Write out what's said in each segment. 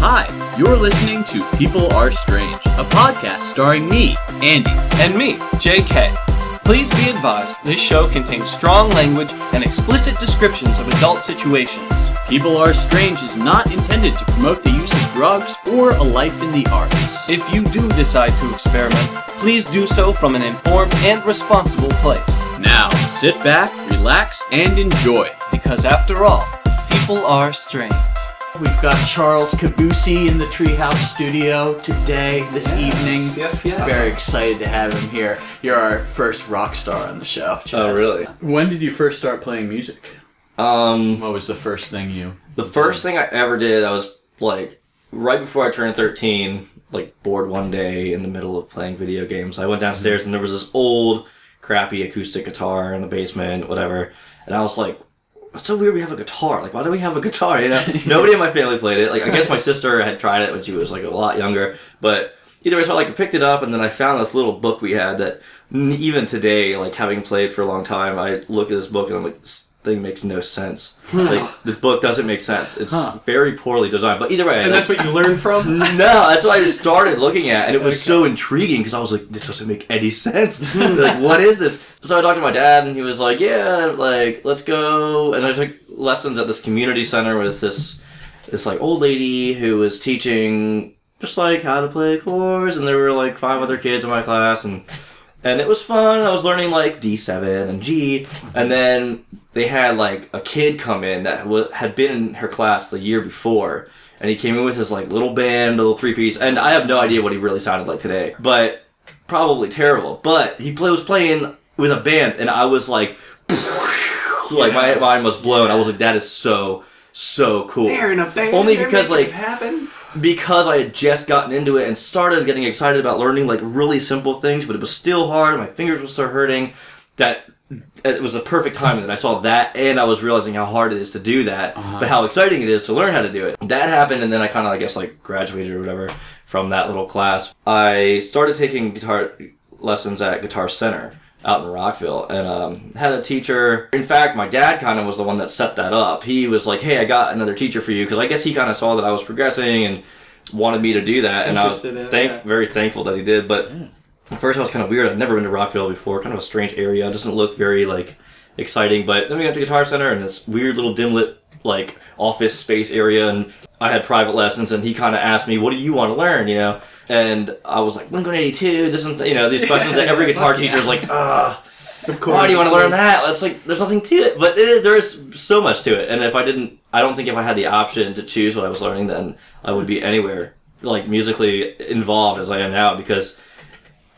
Hi, you're listening to People Are Strange, a podcast starring me, Andy. And me, JK. Please be advised, this show contains strong language and explicit descriptions of adult situations. People Are Strange is not intended to promote the use of drugs or a life in the arts. If you do decide to experiment, please do so from an informed and responsible place. Now, sit back, relax, and enjoy. Because after all, people are strange. We've got Charles Kavoossi in the Treehouse studio today, this evening. Yes. Very excited to have him here. You're our first rock star on the show, Chaz. Oh, really? When did you first start playing music? What was the first thing you... The first thing I ever did, I was, like, right before I turned 13, like, bored one day in the middle of playing video games. I went downstairs and there was this old, crappy acoustic guitar in the basement, whatever. And I was like, it's so weird we have a guitar. Like, why do we have a guitar, you know? Nobody in my family played it. Like, I guess my sister had tried it when she was, like, a lot younger. But either way, so I, like, picked it up, and then I found this little book we had that even today, like, having played for a long time, I look at this book and I'm like, this thing makes no sense. Like, the book doesn't make sense. It's very poorly designed. But either way... And that's what you learned from? No, that's what I just started looking at, and it was so intriguing, because I was like, this doesn't make any sense. Like, what is this? So I talked to my dad, and he was like, yeah, like, let's go. And I took lessons at this community center with this like, old lady who was teaching just, like, how to play chords, and there were, like, 5 other kids in my class, and it was fun. I was learning, like, D7 and G, and then they had, like, a kid come in that had been in her class the year before, and he came in with his, like, little band, little 3-piece, and I have no idea what he really sounded like today, but probably terrible. But he was playing with a band, and I was like, like, my mind was blown. I was like, that is so cool. They're in a band. Only because, like, happen. because I had just gotten into it and started getting excited about learning, like, really simple things, but it was still hard. My fingers were still hurting. That it was a perfect time that I saw that, and I was realizing how hard it is to do that, but how exciting it is to learn how to do it. That happened, and then I kind of, I guess, like, graduated or whatever from that little class. I started taking guitar lessons at Guitar Center out in Rockville, and had a teacher. In fact, my dad kind of was the one that set that up. He was like, hey, I got another teacher for you, because I guess he kind of saw that I was progressing and wanted me to do that, and I was very thankful that he did. But at first I was kind of weird. I'd never been to Rockville before, kind of a strange area. It doesn't look very, like, exciting. But then we got to Guitar Center, and this weird little dim-lit, like, office space area, and I had private lessons, and he kind of asked me, what do you want to learn, you know? And I was like, Blink-182, this is, you know, these questions that every guitar teacher is like, of course, why do you want to learn that? It's like, there's nothing to it. But there is so much to it. And if I don't think if I had the option to choose what I was learning, then I would be anywhere, like, musically involved as I am now, because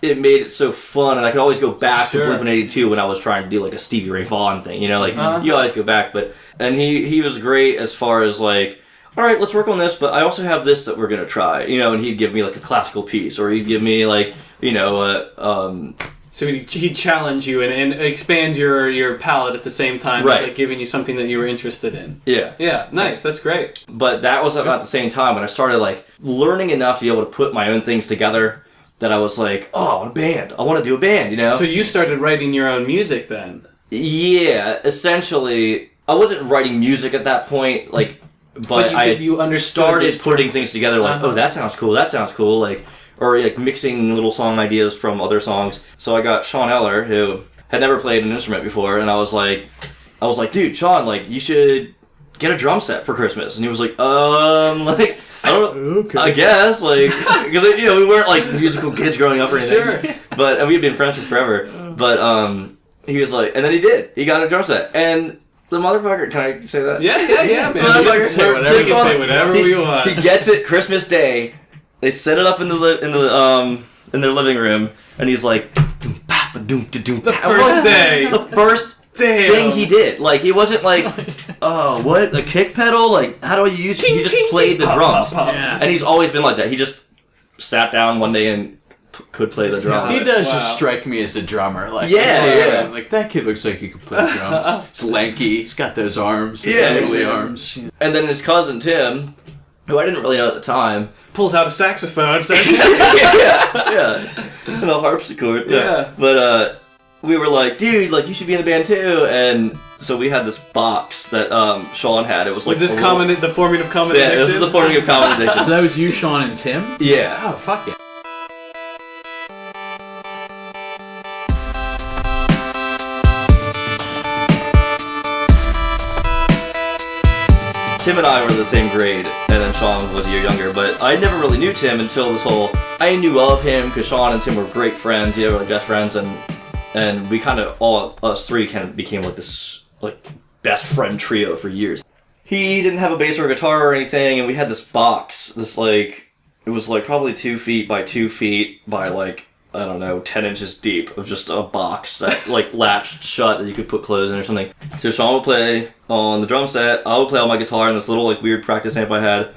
it made it so fun, and I could always go back to Blink-182 when I was trying to do, like, a Stevie Ray Vaughan thing, you know, like, you always go back. And he was great as far as, like, all right, let's work on this, but I also have this that we're going to try, you know, and he'd give me, like, a classical piece, or he'd give me, like, you know, So he'd challenge you and expand your palette at the same time, right, as, like, giving you something that you were interested in. Yeah, nice, that's great. But that was about the same time when I started, like, learning enough to be able to put my own things together, that I was like, oh, I want a band. I want to do a band, you know? So you started writing your own music then? Yeah, essentially. I wasn't writing music at that point, like, but I started putting things together, like, oh, that sounds cool, like, or, like, mixing little song ideas from other songs. So I got Sean Eller, who had never played an instrument before, and I was like, dude, Sean, like, you should get a drum set for Christmas. And he was like, like, I don't know, okay, I guess, like, because, you know, we weren't, like, musical kids growing up or anything. Sure. But, and we had been friends for forever. But, he was like, and then he did. He got a drum set. And the motherfucker, can I say that? Yeah, man. We can say whatever we want. He gets it Christmas Day. They set it up in their living room, and he's like, the first day. The first thing he did. Like, he wasn't like, oh, what? The kick pedal? Like, how do I use it? He just played the drums. Yeah. And he's always been like that. He just sat down one day and could play the drums. He does just strike me as a drummer. Like, yeah. Like, that kid looks like he could play drums. He's lanky. He's got those arms. Exactly. Arms. And then his cousin, Tim, who I didn't really know at the time, pulls out a saxophone. yeah. And a harpsichord. Yeah. But we were like, dude, like, you should be in the band too. And so we had this box that Sean had. It was like... Was this the forming of common addiction? Yeah, this is the forming of common addiction. So that was you, Sean, and Tim? Yeah. Oh, fuck yeah. Tim and I were in the same grade, and then Sean was a year younger, but I never really knew Tim until this whole... I knew of him because Sean and Tim were great friends, were like best friends, and we kind of, all us three kind of became like this like best friend trio for years. He didn't have a bass or a guitar or anything, and we had this box, this like... It was like probably 2 feet by 2 feet by like, I don't know, 10 inches deep of just a box that like latched shut that you could put clothes in or something. So Sean would play on the drum set, I would play on my guitar in this little like weird practice amp I had,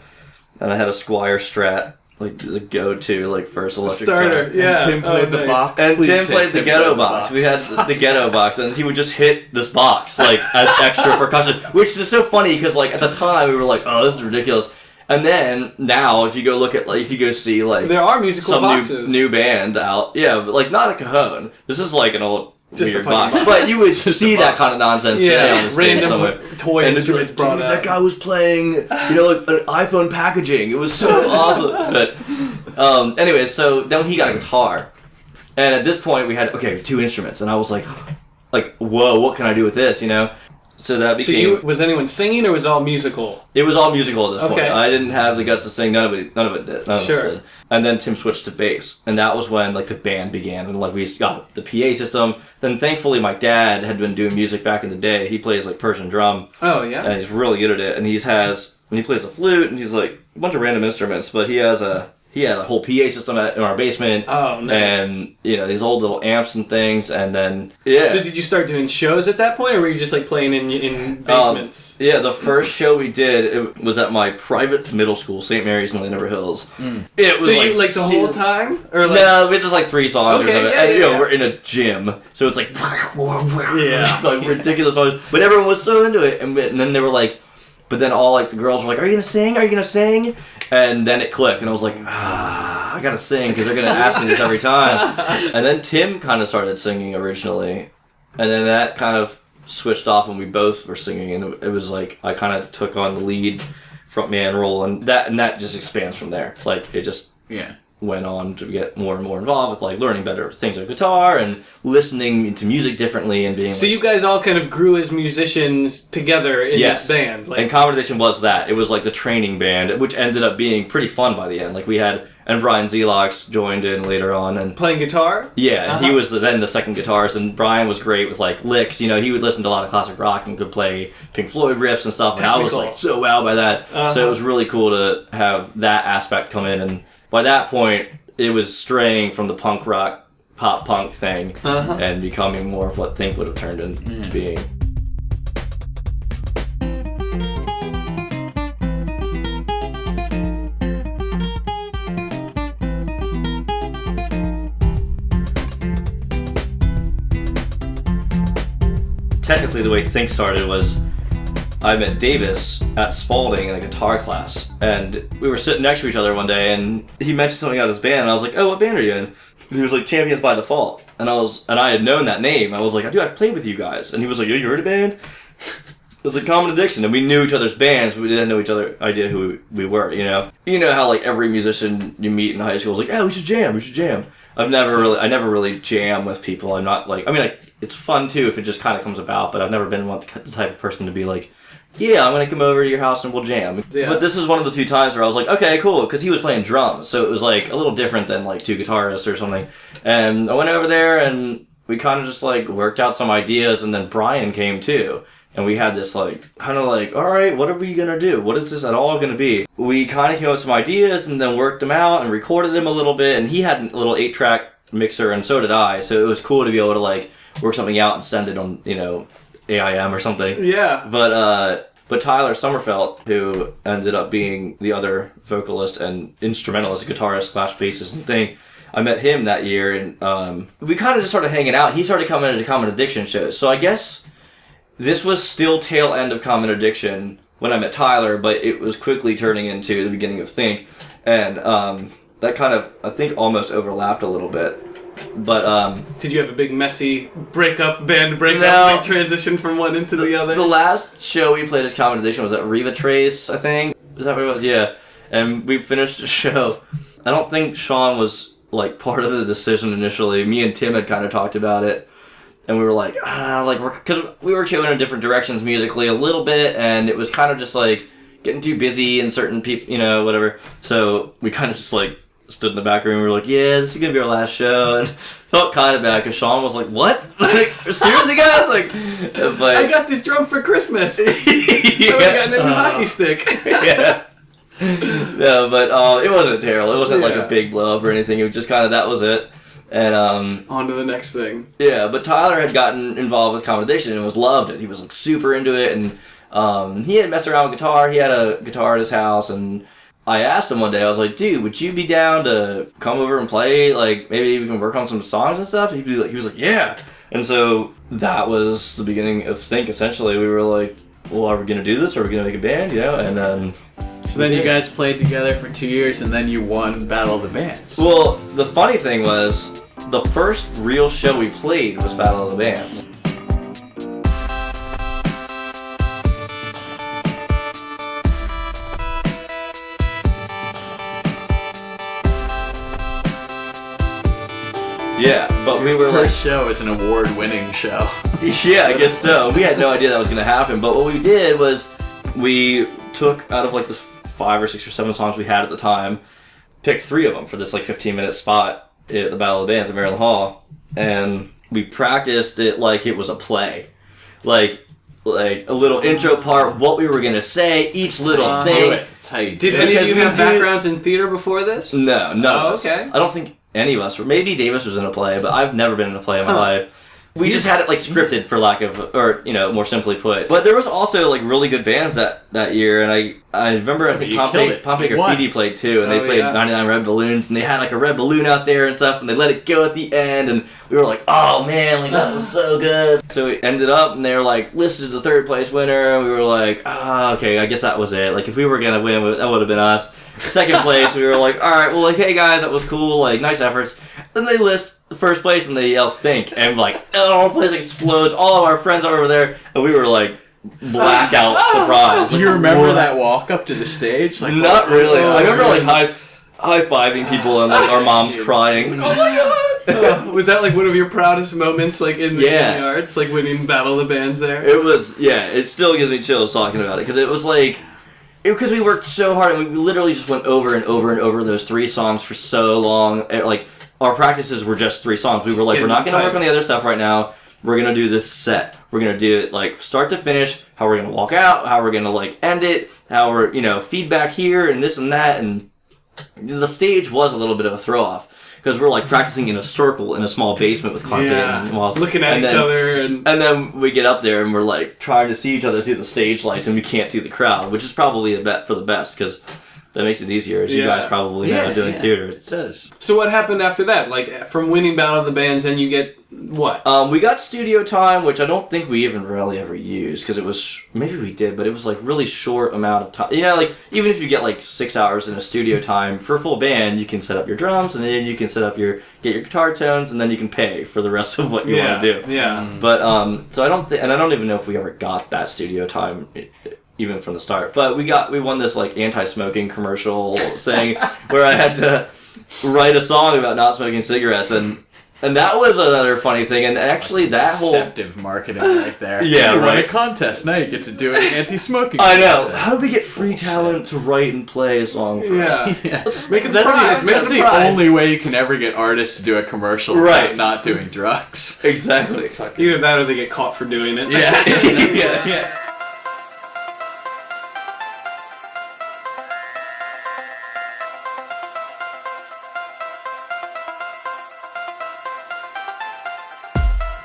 and I had a Squier Strat, like the go-to like first electric starter, guitar. yeah. And Tim played the nice. box. And Please Tim say played the ghetto box. We had the ghetto box, and he would just hit this box like as extra percussion, which is so funny because like at the time we were like, oh, this is ridiculous. And then now, if you go look at like, if you go see like there are musical some boxes. new band out, yeah, but like not a Cajon. This is like an old Just a weird fucking box, but you would see that kind of nonsense today on Yeah, the stage random somewhere. toy And it's like, instruments brought dude, out. that guy was playing, you know, like, an iPhone packaging. It was so awesome. But anyway, so then he got a guitar, and at this point we had 2 instruments, and I was like, whoa, what can I do with this? You know. So that became. Was anyone singing or was it all musical? It was all musical at this point. Okay. I didn't have the guts to sing. None of it did. None of us did. And then Tim switched to bass, and that was when like the band began, and like we got the PA system. Then thankfully my dad had been doing music back in the day. He plays like Persian drum. Oh yeah. And he's really good at it. And he plays a flute, and he's like a bunch of random instruments. But he had a whole PA system in our basement. Oh, nice. And, these old little amps and things, and then, yeah. So did you start doing shows at that point, or were you just, like, playing in basements? Yeah, the first show we did, it was at my private middle school, St. Mary's in Landover Hills. It was, so you, like, the whole time? Or like... No, we had just, like, 3 songs or something. And, we're in a gym, so it's, like, like, ridiculous songs. But everyone was so into it, and then they were, like, but then all, like, the girls were like, are you gonna sing? Are you gonna sing? And then it clicked, and I was like, I gotta sing, because they're gonna ask me this every time. And then Tim kind of started singing originally, and then that kind of switched off when we both were singing, and it was like, I kind of took on the lead frontman role, and that just expands from there. Like, it just went on to get more and more involved with, like, learning better things on guitar, and listening to music differently, and being So you guys all kind of grew as musicians together in this band. Like, and Common Addiction was that. It was like the training band, which ended up being pretty fun by the end. Like, we had, and Brian Zelox joined in later on, and playing guitar? Yeah, he was then the second guitarist, and Brian was great with, like, licks. You know, he would listen to a lot of classic rock and could play Pink Floyd riffs and stuff, and I was, like, so wowed by that. So it was really cool to have that aspect come in, and by that point, it was straying from the punk rock, pop punk thing, and becoming more of what Think would have turned into being. Technically, the way Think started was I met Davis at Spalding in a guitar class, and we were sitting next to each other one day, and he mentioned something about his band, and I was like, oh, what band are you in? And he was like, Champions by Default. And I had known that name. I was like, dude, I've played with you guys. And he was like, you heard a band? It was like Common Addiction, and we knew each other's bands, but we didn't know each other idea who we were, you know? You know how, like, every musician you meet in high school is like, oh, we should jam. I never really jam with people. I'm not like, I mean, like, it's fun too if it just kind of comes about, but I've never been the type of person to be like, yeah, I'm gonna come over to your house and we'll jam. Yeah. But this is one of the few times where I was like, okay, cool, because he was playing drums, so it was like a little different than like 2 guitarists or something. And I went over there and we kind of just like worked out some ideas, and then Brian came too. And we had this like, kind of like, all right, what are we gonna do? What is this at all gonna be? We kind of came up with some ideas and then worked them out and recorded them a little bit, and he had a little 8-track mixer and so did I, so it was cool to be able to like work something out and send it on, AIM or something. Yeah. But Tyler Sommerfeld, who ended up being the other vocalist and instrumentalist, guitarist / bassist and thing, I met him that year, and we kind of just started hanging out. He started coming into Common Addiction shows, so I guess this was still tail end of Common Addiction when I met Tyler, but it was quickly turning into the beginning of Think, and that kind of, I think, almost overlapped a little bit. But Did you have a big messy band breakup, No. big transition from one into the other? the last show we played as Common was at Riva Trace, I think. Is that what it was? Yeah. And we finished the show. I don't think Sean was like part of the decision initially. Me and Tim had kind of talked about it, and we were like, because we were going in different directions musically a little bit, and it was kind of just like getting too busy and certain people, you know, whatever. So we kind of just like stood in the back room and we were like, yeah, this is gonna be our last show, and felt kind of bad because Sean was like, what? Like, seriously, guys? Like, but I got this drum for Christmas. yeah. I got a new hockey stick. Yeah. No, but it wasn't terrible. It wasn't like a big blow up or anything. It was just kind of that was it. And on to the next thing. yeah, but Tyler had gotten involved with Accommodation and loved it. He was like super into it, and he had messed around with guitar. He had a guitar at his house, and I asked him one day, I was like, dude, would you be down to come over and play? Like, maybe we can work on some songs and stuff? He was like, yeah. And so that was the beginning of Think, essentially. We were like, well, are we going to do this? Or are we going to make a band? You know? And So then you guys played together for 2 years, and then you won Battle of the Bands. well, the funny thing was, the first real show we played was Battle of the Bands. Yeah, but we were like, First show is an award-winning show. yeah, I guess so. We had no idea that was going to happen, but what we did was we took out of like the 5 or 6 or 7 songs we had at the time, picked 3 of them for this like 15-minute spot at the Battle of the Bands at Maryland Hall, and we practiced it like it was a play. Like a little intro part, what we were going to say, each little thing. That's how you do Did it. any of Because you we have did- backgrounds in theater before this? No, none of us. okay. I don't think any of us were. Maybe Davis was in a play, but I've never been in a play in my life. We just had it like scripted, for lack of, or you know, more simply put. But there was also like really good bands that year, and I remember I think you killed it. Pompey You won. Graffiti played too, and they Oh, played yeah. 99 Red Balloons, and they had like a red balloon out there and stuff, and they let it go at the end, and we were like, oh man, like that was so good. So we ended up, and they were like listed the 3rd place winner, and we were like, okay, I guess that was it. Like if we were gonna win, that would have been us. 2nd place, we were like, all right, well, like, hey guys, that was cool, like, nice efforts. Then they list the 1st place and they yell Think, and like, oh, the place explodes. All of our friends are over there, and we were like, blackout surprise. Do you remember that walk up to the stage? Like, Not really. I remember like really? high-fiving people and like our moms crying. Oh my god! Was that like one of your proudest moments, like in the Yeah. arts, like winning Battle of the Bands there? It was, yeah. It still gives me chills talking about it because it was like. Because we worked so hard and we literally just went over and over and over those 3 songs for so long. Like, our practices were just 3 songs. We were like, we're not going to work on the other stuff right now. We're going to do this set. We're going to do it, like, start to finish, how we're going to walk out, how we're going to, like, end it, how we're, you know, feedback here and this and that. And the stage was a little bit of a throw-off. Because we're, like, practicing in a circle in a small basement with carpet and walls. Looking at each other and then we get up there and we're like trying to see each other through the stage lights and we can't see the crowd, which is probably a bet for the best because that makes it easier, as you guys probably know doing theater. It does. So what happened after that? Like from winning Battle of the Bands, then you get what? We got studio time, which I don't think we even really ever used because it was, maybe we did, but it was like really short amount of time. You know, like even if you get like 6 hours in a studio time for a full band, you can set up your drums and then you can get your guitar tones and then you can pay for the rest of what you want to do. Yeah. But so I don't and I don't even know if we ever got that studio time even from the start. But we won this like anti-smoking commercial thing where I had to write a song about not smoking cigarettes and that was another funny thing. And actually that whole Deceptive marketing right there. Yeah, you won right. a contest. Now you get to do an anti-smoking. I know. contest. How do we get free talent to write and play a song for us? Yeah. Yeah. Make it That's surprise. the only way you can ever get artists to do a commercial Right. without not doing drugs. Exactly. Either that or they get caught for doing it. yeah.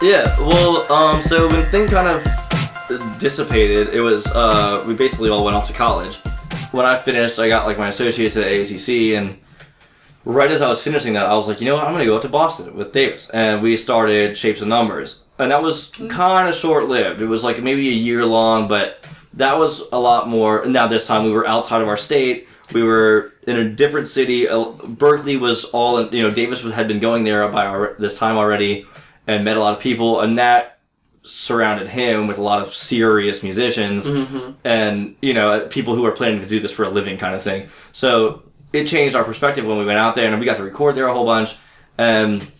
Yeah, well, so when thing kind of dissipated, it was, we basically all went off to college. When I finished, I got, like, my associates at AACC, and right as I was finishing that, I was like, you know what, I'm gonna go up to Boston with Davis. And we started Shapes and Numbers. And that was kind of short-lived. It was, like, maybe a year long, but that was a lot more. Now, this time, we were outside of our state. We were in a different city. Berkeley was all, Davis had been going there by this time already and met a lot of people, and that surrounded him with a lot of serious musicians and, people who are planning to do this for a living kind of thing. So it changed our perspective when we went out there, and we got to record there a whole bunch. And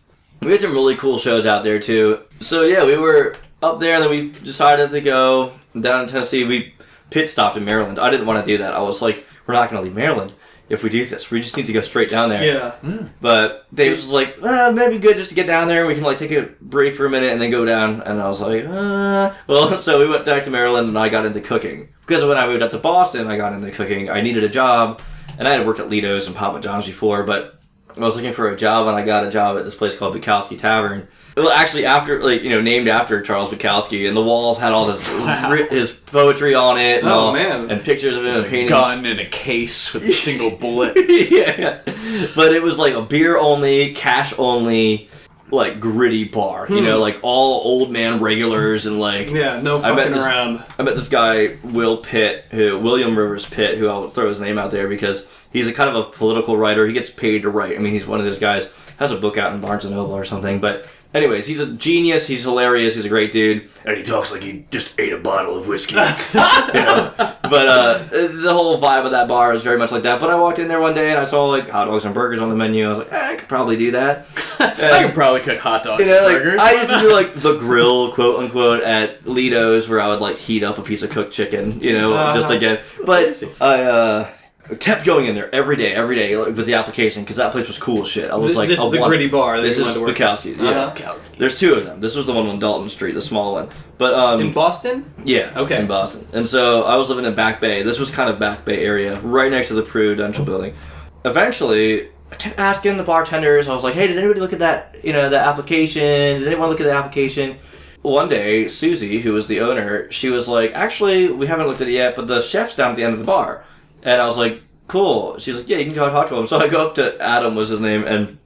we had some really cool shows out there, too. So, yeah, we were up there, and then we decided to go down in Tennessee. We pit stopped in Maryland. I didn't want to do that. I was like, we're not going to leave Maryland if we do this. We just need to go straight down there. Yeah. But Davis was like, maybe good just to get down there. We can, take a break for a minute and then go down. And I was like, Well, so we went back to Maryland, and I got into cooking. Because when I moved up to Boston, I got into cooking. I needed a job, and I had worked at Lido's and Papa John's before, but I was looking for a job, and I got a job at this place called Bukowski Tavern. Well, actually, named after Charles Bukowski, and the walls had all this his poetry on it, and and pictures of him and paintings. A gun in a case with a single bullet. Yeah, but it was like a beer only, cash only, gritty bar. All old man regulars and no fucking around. I met this guy William Rivers Pitt, who I'll throw his name out there because he's a kind of a political writer. He gets paid to write. I mean, he's one of those guys. Has a book out in Barnes & Noble or something. But anyways, he's a genius. He's hilarious. He's a great dude. And he talks like he just ate a bottle of whiskey. But the whole vibe of that bar is very much like that. But I walked in there one day and I saw hot dogs and burgers on the menu. I was like, I could probably do that. I could probably cook hot dogs and burgers. I used to do the grill, quote unquote, at Lido's where I would heat up a piece of cooked chicken, just again. But I kept going in there every day with the application because that place was cool as shit. I was this is the gritty bar. This is Bukowski. Yeah, there's two of them. This was the one on Dalton Street, the small one. But in Boston? Yeah, okay, in Boston. And so I was living in Back Bay. This was kind of Back Bay area, right next to the Prudential Building. Eventually, I kept asking the bartenders. I was like, "Hey, did anybody look at that? The application? Did anyone look at the application?" One day, Susie, who was the owner, she was like, "Actually, we haven't looked at it yet, but the chef's down at the end of the bar." And I was like, cool. She's like, yeah, you can go talk to him. So I go up to Adam, was his name, and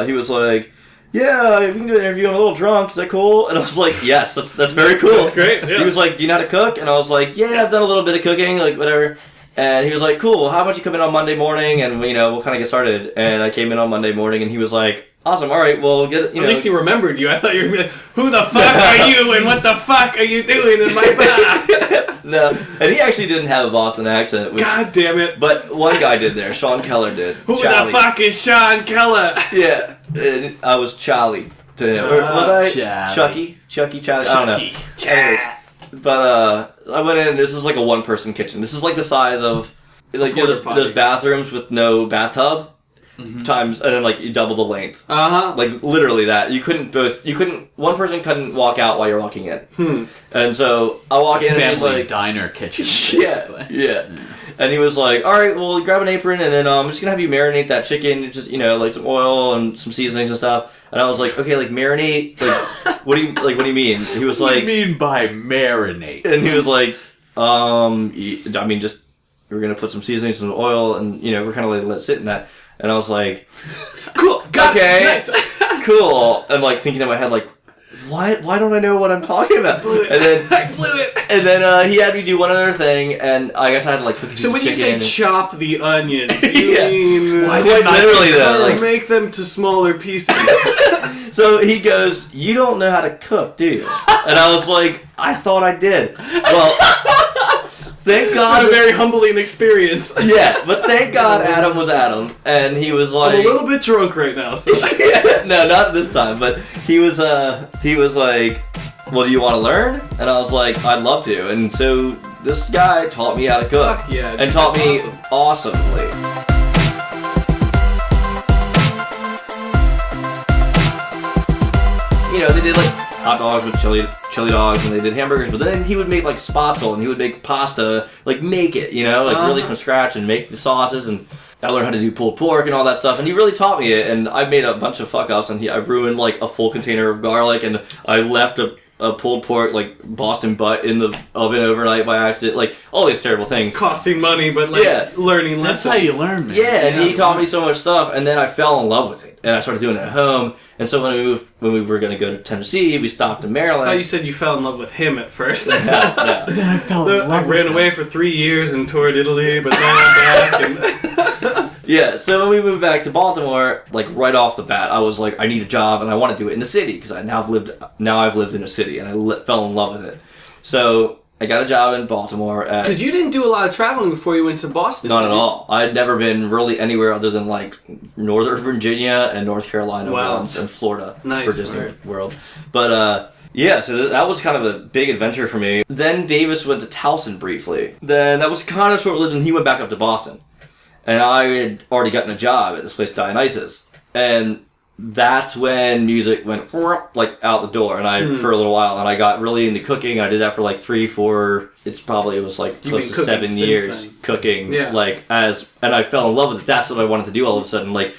he was like, yeah, we can do an interview. I'm a little drunk. Is that cool? And I was like, yes, that's very cool. That's great. Yeah. He was like, do you know how to cook? And I was like, yeah, yes. I've done a little bit of cooking, whatever. And he was like, cool, how about you come in on Monday morning and, we'll kind of get started. And I came in on Monday morning and he was like, awesome, all right, well, we'll get it, At least he remembered you. I thought you were going to be like, who the fuck are you and what the fuck are you doing in my bar? No, and he actually didn't have a Boston accent. God damn it. But one guy did there, Sean Keller did. Who the fuck is Sean Keller? Yeah, and I was Charlie to him. Or was I? Chucky? Charlie? I don't know. Anyways, but I went in and this is a one-person kitchen. This is the size of, those bathrooms with no bathtub. Times and then you double the length. Literally that. One person couldn't walk out while you're walking in. And so I walk in and he's like, diner kitchen. Yeah. And he was like, all right, well, grab an apron and then I'm just gonna have you marinate that chicken, just some oil and some seasonings and stuff. And I was like, okay, marinate, what do you mean? He was like, what do you mean by marinate? And he was like, I mean, just we're gonna put some seasonings, some oil, and we're kind of let it sit in that. And I was like, cool, okay, nice. Cool. And thinking in my head, why don't I know what I'm talking about? And then I blew it. And then he had me do one other thing, and I guess I had to cook a piece of chicken. So when you say chop the onions, you mean literally though, make them to smaller pieces. So he goes, you don't know how to cook, do you? And I was like, I thought I did. Well. Thank God. It's been a very humbling experience. Yeah, but thank God Adam was Adam, and he was like... I'm a little bit drunk right now, so... Yeah, no, not this time, but he was like, well, do you want to learn? And I was like, I'd love to. And so this guy taught me how to cook. Fuck yeah, and taught me awesomely. They did hot dogs with chili dogs, and they did hamburgers, but then he would make spatzel, and he would make pasta, make it, really from scratch, and make the sauces, and I learned how to do pulled pork and all that stuff, and he really taught me it, and I made a bunch of fuck-ups, and I ruined a full container of garlic, and I left a pulled pork, Boston butt in the oven overnight by accident, all these terrible things. Costing money, but learning lessons. That's how you learn, man. Yeah, and he taught me so much stuff, and then I fell in love with it, and I started doing it at home. And so when we were going to go to Tennessee, we stopped in Maryland. I thought you said you fell in love with him at first. No. Then I fell in love with I ran away for 3 years and toured Italy, but now I'm back. And Yeah, so when we moved back to Baltimore, like right off the bat, I was like, I need a job and I want to do it in the city because I've lived in a city and I fell in love with it. So I got a job in Baltimore. Because you didn't do a lot of traveling before you went to Boston. Not at all. I'd never been really anywhere other than like Northern Virginia and North Carolina once and Florida for Disney World. But yeah, so that was kind of a big adventure for me. Then Davis went to Towson briefly. Then that was kind of short-lived and he went back up to Boston. And I had already gotten a job at this place, Dionysus. And that's when music went like out the door, and I for a little while, and I got really into cooking. And I did that for like 3-4. It was like close to 7 years cooking. Yeah. And I fell in love with it. That's what I wanted to do all of a sudden. Like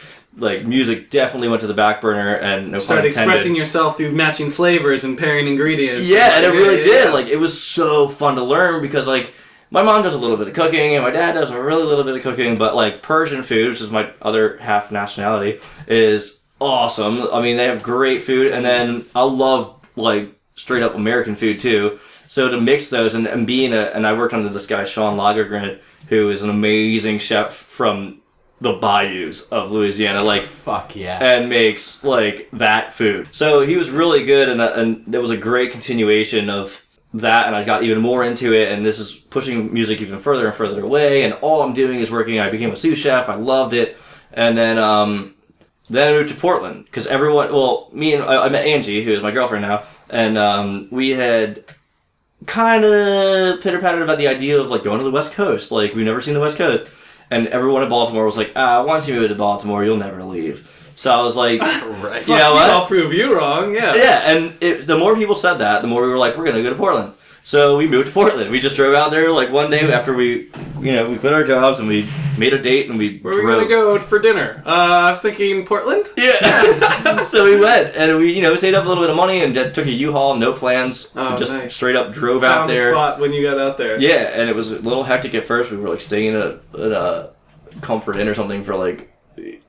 music definitely went to the back burner, and no started expressing yourself through matching flavors and pairing ingredients. Yeah, and it really did. Like it was so fun to learn because like my mom does a little bit of cooking, and my dad does a really little bit of cooking. But like Persian food, which is my other half nationality, is awesome. I mean, they have great food, and then I love like straight up American food too. So to mix those and and I worked under this guy Sean Lagergren, who is an amazing chef from the bayous of Louisiana, like fuck yeah, and makes like that food. So he was really good, and there was a great continuation of that, and I got even more into it, and this is pushing music even further and further away. And all I'm doing is working. I became a sous chef. I loved it, and then I moved to Portland because I met Angie, who is my girlfriend now, and we had kind of pitter-pattered about the idea of like going to the West Coast. Like we've never seen the West Coast, and everyone in Baltimore was like, once you move to Baltimore, you'll never leave. So I was like, right. You know what? I'll prove you wrong. Yeah. Yeah, and the more people said that, the more we were like, we're gonna go to Portland. So we moved to Portland. We just drove out there like one day after we quit our jobs and we made a date and we Where are we going to go for dinner? I was thinking Portland. Yeah. So we went and we saved up a little bit of money and took a U-Haul, no plans, just straight up drove out there. Found the spot when you got out there. Yeah, and it was a little hectic at first. We were like staying in a Comfort Inn or something for like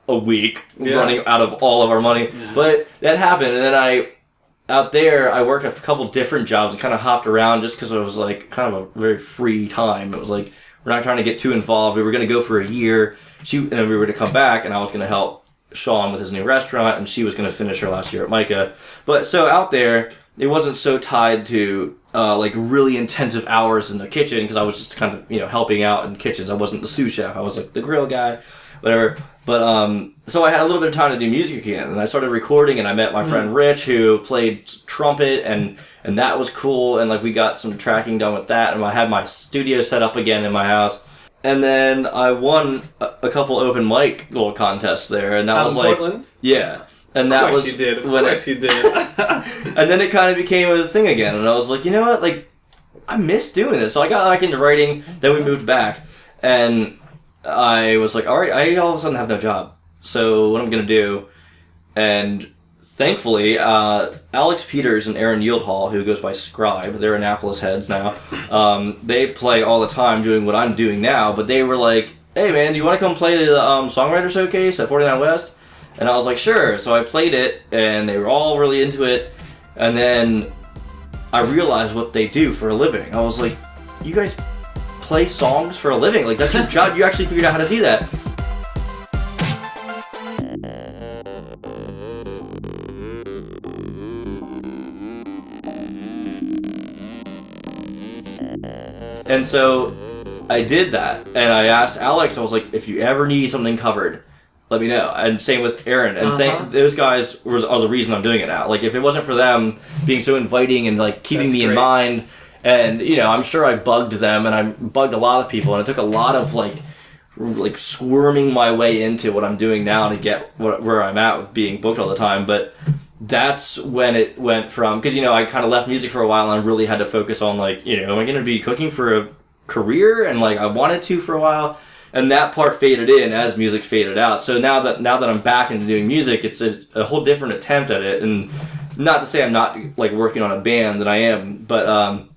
a week, running out of all of our money. Yeah. But that happened, and then out there, I worked a couple different jobs and kind of hopped around just because it was like kind of a very free time. It was like, we're not trying to get too involved. We were going to go for a year, and then we were to come back, and I was going to help Sean with his new restaurant, and she was going to finish her last year at Micah. But so out there, it wasn't so tied to like really intensive hours in the kitchen because I was just kind of helping out in kitchens. I wasn't the sous chef. I was like the grill guy, whatever. But so I had a little bit of time to do music again, and I started recording, and I met my friend Rich, who played trumpet, and that was cool, and like we got some tracking done with that, and I had my studio set up again in my house, and then I won a couple open mic little contests there, and that was like Portland? Yeah, and that was you did. Of course you did. And then it kind of became a thing again, and I was like, you know what, like I miss doing this, so I got back into writing. Then we moved back, and I was like, all right, I all of a sudden have no job. So what I'm going to do, and thankfully, Alex Peters and Aaron Yieldhall, who goes by Scribe, they're Annapolis heads now, they play all the time doing what I'm doing now, but they were like, hey man, do you want to come play the Songwriter Showcase at 49 West? And I was like, sure. So I played it, and they were all really into it, and then I realized what they do for a living. I was like, you guys play songs for a living? Like, that's your job? You actually figured out how to do that. And so I did that, and I asked Alex, I was like, if you ever need something covered, let me know. And same with Aaron. And those guys are the reason I'm doing it now. Like, if it wasn't for them being so inviting and like keeping me in mind, and I'm sure I bugged them, and I bugged a lot of people, and it took a lot of like squirming my way into what I'm doing now to get where I'm at with being booked all the time. But that's when it went from, because I kind of left music for a while, and I really had to focus on like, am I going to be cooking for a career? And like I wanted to for a while, and that part faded in as music faded out. So now that I'm back into doing music, it's a whole different attempt at it. And not to say I'm not like working on a band, that I am, but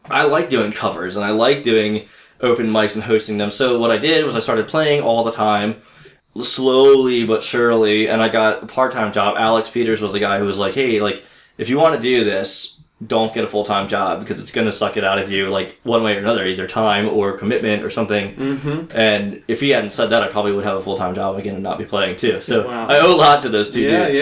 I like doing covers, and I like doing open mics and hosting them. So what I did was I started playing all the time, slowly but surely, and I got a part-time job. Alex Peters was the guy who was like, hey, like, if you want to do this, don't get a full-time job because it's going to suck it out of you like one way or another, either time or commitment or something. Mm-hmm. And if he hadn't said that, I probably would have a full-time job again and not be playing too. So I owe a lot to those two dudes.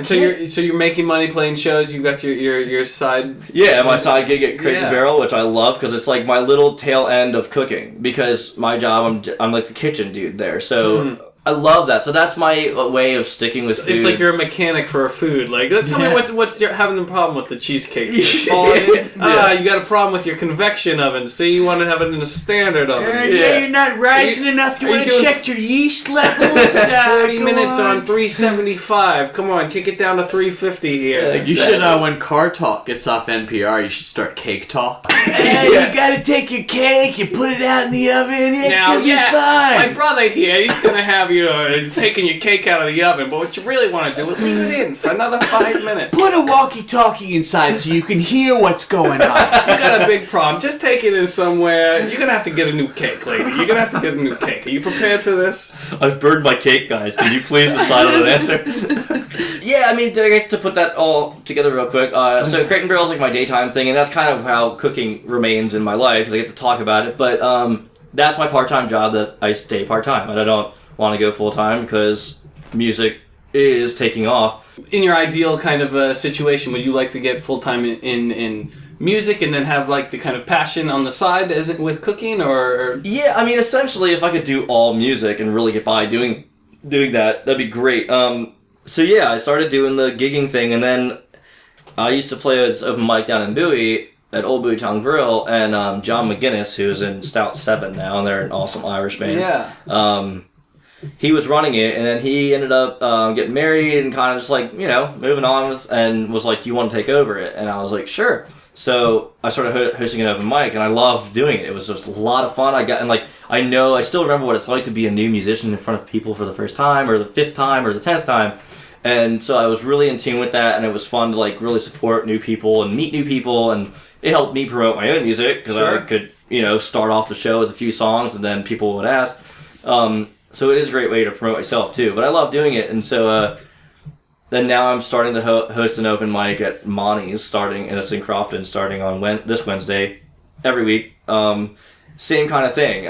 So you're making money playing shows. You got your side. Yeah, my side gig at Crate and Barrel, which I love because it's like my little tail end of cooking. Because my job, I'm like the kitchen dude there. So I love that. So that's my way of sticking with food. It's like you're a mechanic for a food. Like, tell me what's you're having the problem with the cheesecake? You got a problem with your convection oven. See, you want to have it in a standard oven. You're not rising enough. You want to check your yeast levels. 40 minutes on 375. Come on, kick it down to 350 here. You should, when Car Talk gets off NPR, you should start Cake Talk. You gotta take your cake, you put it out in the oven, it's gonna be fine. My brother here, he's gonna have you taking your cake out of the oven, but what you really want to do is leave it in for another 5 minutes. Put a walkie-talkie inside so you can hear what's going on. You got a big problem. Just take it in somewhere. You're gonna have to get a new cake, lady. You're gonna have to get a new cake. Are you prepared for this? I've burned my cake, guys. Can you please decide on an answer? Yeah, I mean, I guess to put that all together real quick, so Crate and Barrel is like my daytime thing, and that's kind of how cooking remains in my life, because I get to talk about it, but that's my part-time job that I stay part-time, and I don't want to go full-time because music is taking off. In your ideal kind of situation, would you like to get full-time in music and then have like the kind of passion on the side as with cooking, or? Yeah, I mean, essentially, if I could do all music and really get by doing that, that'd be great. So yeah, I started doing the gigging thing, and then I used to play with open mic down in Bowie at Old Bowie Town Grill, and John McGuinness, who's in Stout 7 now, and they're an awesome Irish band. Yeah. He was running it, and then he ended up getting married and kind of just like, moving on and was like, do you want to take over it? And I was like, sure. So I started hosting an open mic, and I loved doing it. It was just a lot of fun. I still remember what it's like to be a new musician in front of people for the first time, or the 5th time, or the 10th time. And so I was really in tune with that, and it was fun to like really support new people and meet new people, and it helped me promote my own music, because I could, start off the show with a few songs, and then people would ask. So it is a great way to promote myself too, but I love doing it, and so then now I'm starting to host an open mic at Monty's, and it's in Crofton, starting on this Wednesday, every week. Same kind of thing.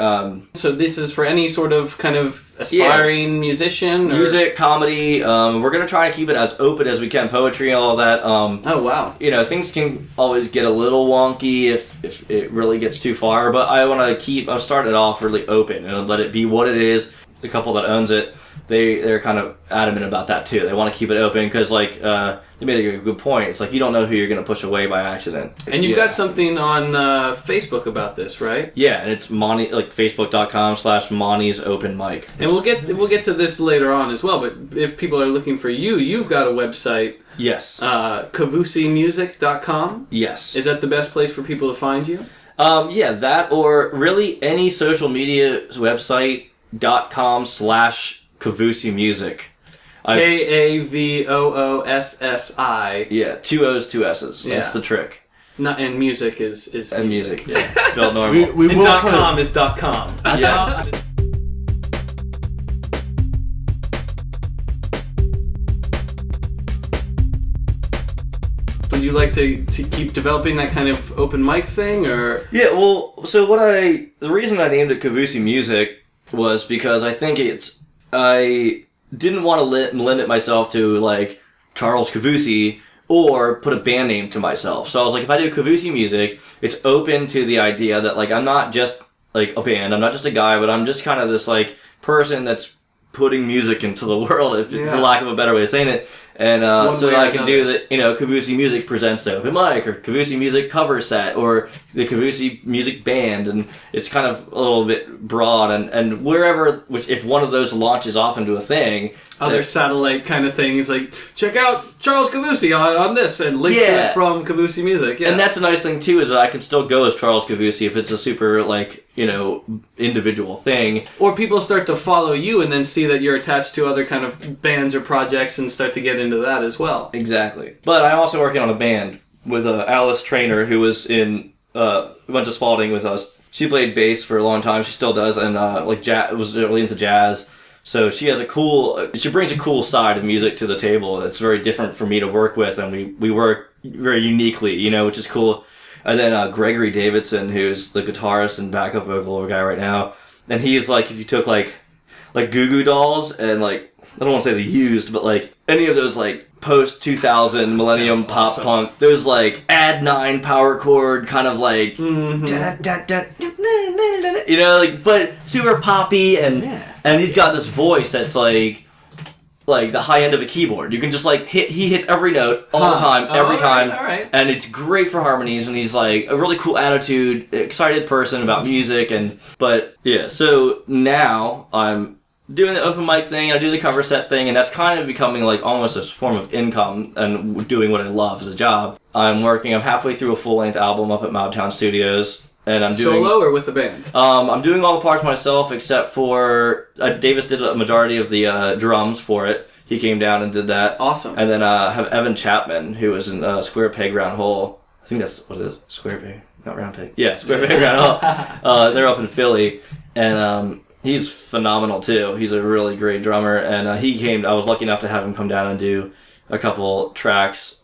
So this is for any sort of kind of aspiring musician? Or? Music, comedy. We're going to try and keep it as open as we can. Poetry, all that. Oh, wow. Things can always get a little wonky if it really gets too far, but I'll start it off really open and let it be what it is. The couple that owns it, they're kind of adamant about that too. They want to keep it open because they made a good point. It's like you don't know who you're going to push away by accident. And you've got something on Facebook about this, right? Yeah, and it's Monty, like Facebook.com/Monty's Open Mic. And we'll get to this later on as well. But if people are looking for you've got a website. Yes. KavoossiMusic.com. Yes. Is that the best place for people to find you? Yeah, that or really any social media website. .com/Kavoossi Music. KAVOOSSI. Yeah, 2 O's, 2 S's. Yeah. That's the trick. And music is and music. Yeah. Spelled normal. And .com is .com. Yes. Would you like to keep developing that kind of open mic thing, or? Yeah, well, so the reason I named it Kavoossi Music was because I think I didn't want to limit myself to like Charles Kavoossi or put a band name to myself. So I was like, if I do Kavoossi Music, it's open to the idea that like I'm not just like a band, I'm not just a guy, but I'm just kind of this like person that's putting music into the world, for lack of a better way of saying it. And so I can do the, Kavoossi Music presents the open mic, or Kavoossi Music cover set, or the Kavoossi Music Band, and it's kind of a little bit broad, and wherever, if one of those launches off into a thing. Other satellite kind of things, like, check out Charles Kavoossi on this, and link to it from Kavoossi Music. Yeah. And that's a nice thing, too, is that I can still go as Charles Kavoossi if it's a super, individual thing. Or people start to follow you and then see that you're attached to other kind of bands or projects and start to get into that as well. Exactly. But I'm also working on a band with Alice Trainer, who was went to Spalding with us. She played bass for a long time. She still does, and was really into jazz. So she brings a cool side of music to the table. It's very different for me to work with, and we work very uniquely, you know, which is cool. And then Gregory Davidson, who's the guitarist and backup vocal guy right now, and he's like, if you took like Goo Goo Dolls and like, I don't want to say the used, but like any of those like post 2000 millennium pop punk, those like add 9 power chord kind of like, you know, like, but super poppy, and he's got this voice that's like the high end of a keyboard. You can just like he hits every note all the time, every time, and it's great for harmonies. And he's like a really cool attitude, excited person about music, but yeah. So now I'm doing the open mic thing, I do the cover set thing, and that's kind of becoming like almost a form of income and doing what I love as a job. I'm halfway through a full-length album up at Mobtown Studios, and I'm doing... Solo or with the band? I'm doing all the parts myself, except for... Davis did a majority of the drums for it. He came down and did that. Awesome. And then I have Evan Chapman, who is in Square Peg Round Hole. I think that's what it is. Square Peg, not Round Peg. Yeah, Square Peg Round Hole. They're up in Philly, and... he's phenomenal too. He's a really great drummer, and I was lucky enough to have him come down and do a couple tracks,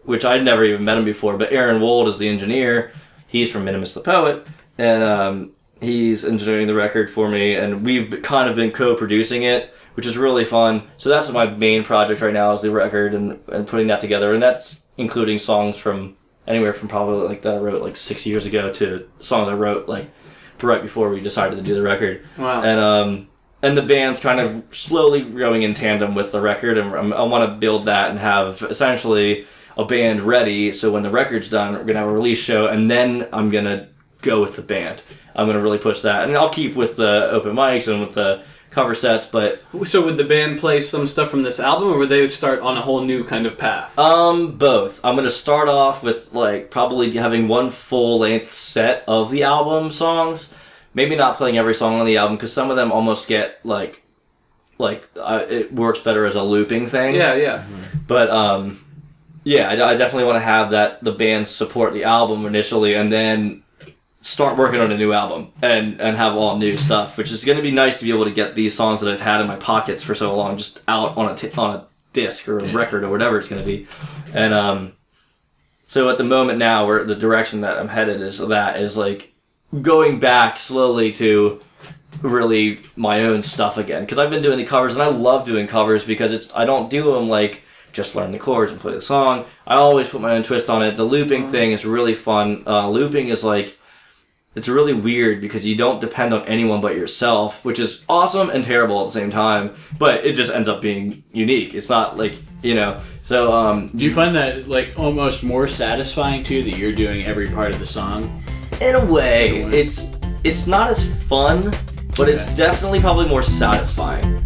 which I'd never even met him before, but Aaron Wold is the engineer. He's from Minimus the Poet, and he's engineering the record for me, and we've kind of been co-producing it, which is really fun. So that's my main project right now, is the record and putting that together, and that's including songs from anywhere from probably like that I wrote like 6 years ago to songs I wrote like right before we decided to do the record. Wow. And the band's kind of slowly going in tandem with the record, and I want to build that and have essentially a band ready, so when the record's done, we're going to have a release show, and then I'm going to go with the band. I'm going to really push that, and I'll keep with the open mics and with the cover sets, but... So would the band play some stuff from this album, or would they start on a whole new kind of path? Both. I'm going to start off with, like, probably having one full-length set of the album songs. Maybe not playing every song on the album, because some of them almost get, it works better as a looping thing. Yeah, yeah. But, yeah, I definitely want to have the band support the album initially, and then start working on a new album and have all new stuff, which is going to be nice to be able to get these songs that I've had in my pockets for so long just out on a disc or a record or whatever it's going to be. And so at the moment now, where the direction that I'm headed is like going back slowly to really my own stuff again, because I've been doing the covers and I love doing covers because I don't do them like just learn the chords and play the song. I always put my own twist on it. The looping thing is really fun. Looping is like, it's really weird because you don't depend on anyone but yourself, which is awesome and terrible at the same time, but it just ends up being unique. It's not like, so... Do you find that like almost more satisfying too, that you're doing every part of the song? In a way. It's not as fun, but it's definitely probably more satisfying.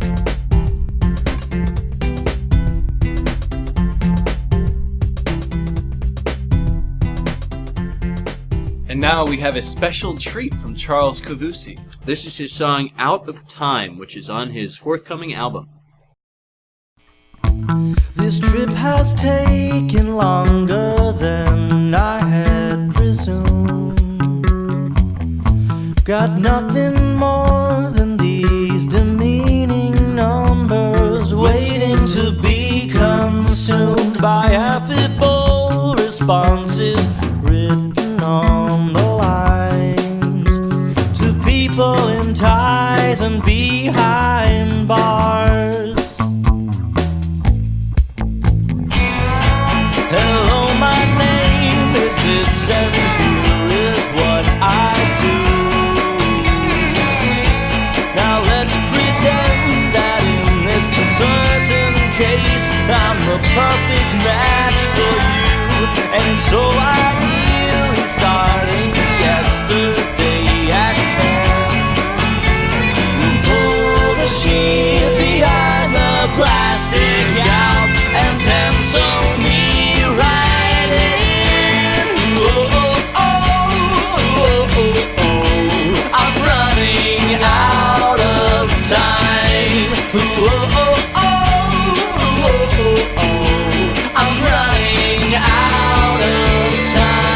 And now we have a special treat from Charles Kavoossi. This is his song Out of Time, which is on his forthcoming album. This trip has taken longer than I had presumed. Got nothing more than these demeaning numbers waiting to be consumed by affable responses written on the lines to people in ties and behind bars. Hello, my name is this, and here is what I do. Now let's pretend that in this certain case I'm the perfect match for you, and so I starting yesterday at 10. We pull the sheet behind the plastic out and pencil me right in. Oh, oh, oh, oh, oh. I'm running out of time. Oh, oh, oh, oh, oh, oh. I'm running out of time.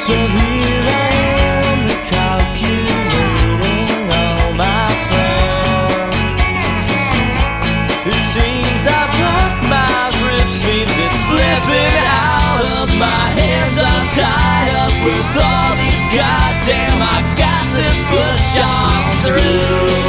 So here I am, calculating all my plans. It seems I've lost my grip, seems it's slipping out of my hands. I'm tied up with all these goddamn, I got to push on through.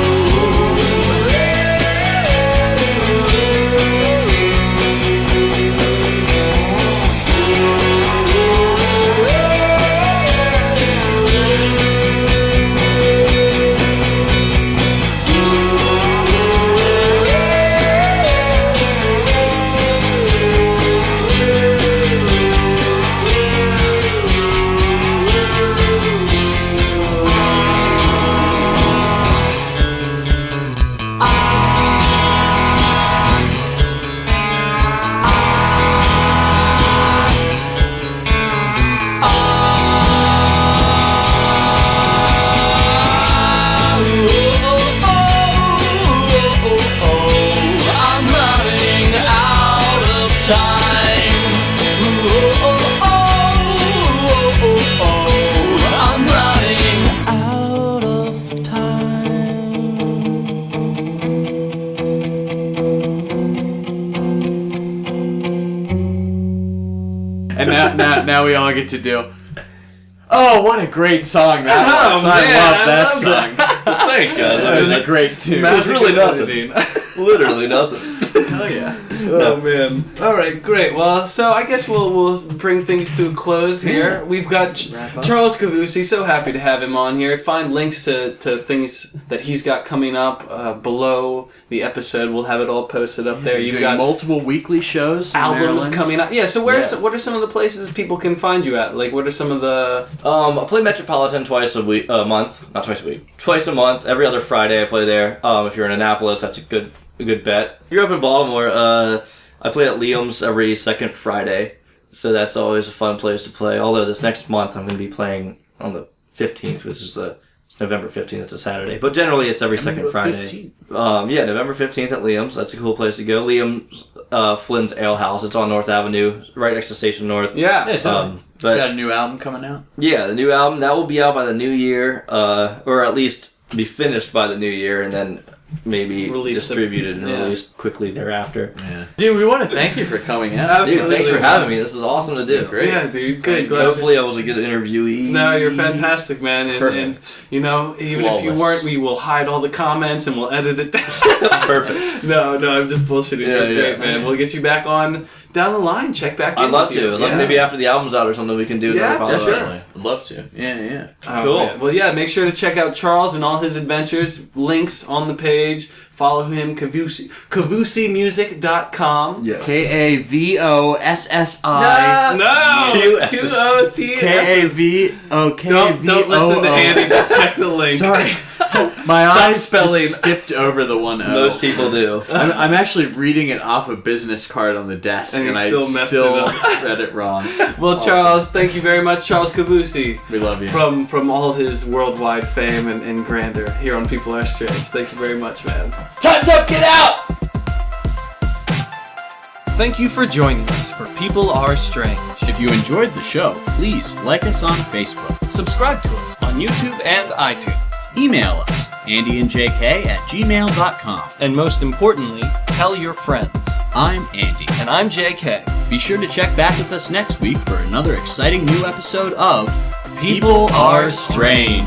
And now we all get to do. Oh, what a great song that was! I man, love I that love song. Thanks, guys. That was a great tune. It was really nothing. Literally nothing. Oh yeah. Oh man! All right, great. Well, so I guess we'll bring things to a close here. We've got Charles Kavoossi. So happy to have him on here. Find links to things that he's got coming up below the episode. We'll have it all posted up there. You've got multiple weekly shows, albums coming up. Yeah. So what are some of the places people can find you at? Like, what are some of the? I play Metropolitan twice a month. Not twice a week. Twice a month. Every other Friday I play there. If you're in Annapolis, that's a good bet. If you're up in Baltimore, I play at Liam's every second Friday, so that's always a fun place to play. Although this next month I'm going to be playing on the 15th, which is it's November 15th. It's a Saturday, but generally it's every second Friday. 15th. Yeah, November 15th at Liam's. That's a cool place to go. Liam's Flynn's Ale House. It's on North Avenue, right next to Station North. Yeah. But got a new album coming out. Yeah, the new album that will be out by the new year, or at least be finished by the new year, and then maybe distributed and released quickly thereafter. Yeah. Dude, we want to thank you for coming out. Absolutely. Dude, thanks for having me. This is awesome to do. Great. Yeah, dude. Good. Hopefully I was a good interviewee. No, you're fantastic, man. And you know, even if you weren't, we will hide all the comments and we'll edit it down. Perfect. No, I'm just bullshitting. You're great, man. We'll get you back on down the line. Check back in. I'd love to. Maybe after the album's out or something we can do another follow-up. sure. I'd love to. Yeah. Cool. Man. Well, yeah, make sure to check out Charles and all his adventures. Links on the page. Follow him, KavoossiMusic.com. Yes. KAVOSSI. No! Two Two S's. O's, T S's. Don't listen to Andy, just check the link. Sorry. My Stop eyes spelling. just skipped over the one O. Most people do. I'm actually reading it off a business card on the desk, And you I still messed it up. read it wrong. Well, Charles, thank you very much. Charles Kavoossi. We love you. From all his worldwide fame and grandeur here on People Are Strange. Thank you very much, man. Time's up, get out! Thank you for joining us for People Are Strange. If you enjoyed the show, please like us on Facebook. Subscribe to us on YouTube and iTunes. Email us, andyandjk@gmail.com. And most importantly, tell your friends. I'm Andy. And I'm JK. Be sure to check back with us next week for another exciting new episode of People Are Strange.